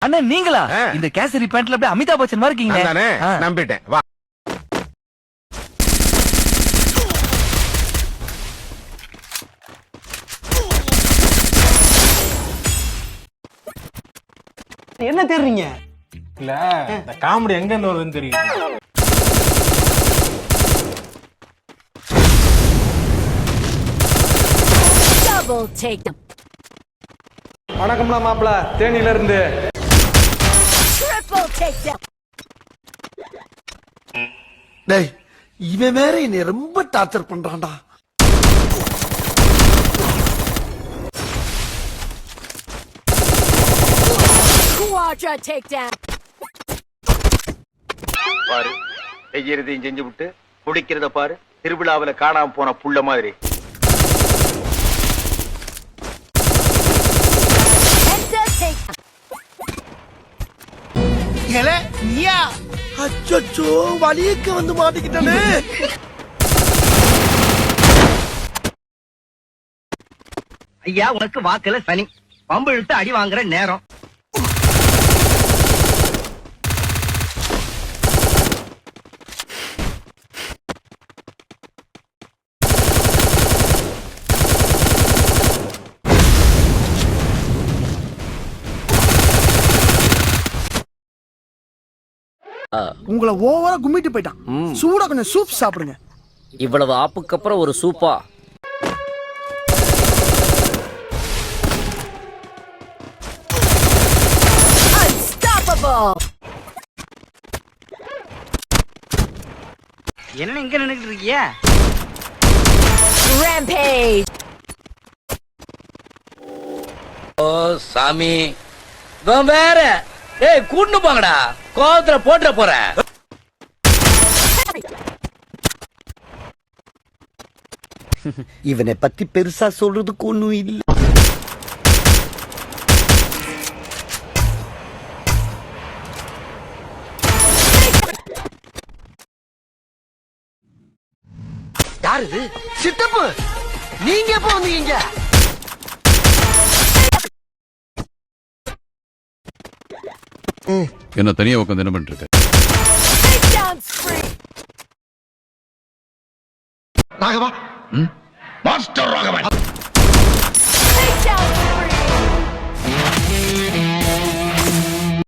அண்ணா நீங்களா? இந்த கேசரி பேண்ட்ல அப்படியே அமிதாப் பச்சன் மாதிரி இருக்கீங்க. நம்பிட்டேன். வா. என்ன தேடுறீங்க? இல்ல இந்த காமெடி எங்க இருந்து வருதுன்னு தெரியும். வணக்கம்ல மாப்பிள, தேனியில இருந்து. டேய், இவன் வேற என்னை ரொம்ப டார்ச்சர் பண்றான்டா. பாரு, செய்யறதையும் செஞ்சு விட்டு குடிக்கிறத பாரு. திருவிழாவில காணாம போன புள்ள மாதிரி. அச்சோ, வலியக்க வந்து மாட்டிக்கிட்டானே. ஐயா, உனக்கு வாக்குல சனி பம்பு இழுத்து அடி வாங்குற நேரம். உங்களை ஓவரா கும்மிட்டு போயிட்டான். சூடா கொஞ்சம் சூப் சாப்பிடுங்க. இவ்வளவு ஆப்புக்கு அப்புறம் ஒரு சூப்பா? என்ன இங்க நின்னுட்டு இருக்கிய? ஓ சாமி, வேற ஏய் கூட்டு போங்கடா, கோவத்துல போட்டுற போற. இவனை பத்தி பெருசா சொல்றதுக்கு ஒண்ணும் இல்ல. யாரு சித்தப்பு? நீங்க எப்ப வந்தீங்க? என்ன தனியா உட்காந்து என்ன பண்ணிட்டு இருக்க? ராகவா, மாஸ்டர் ராகவன்.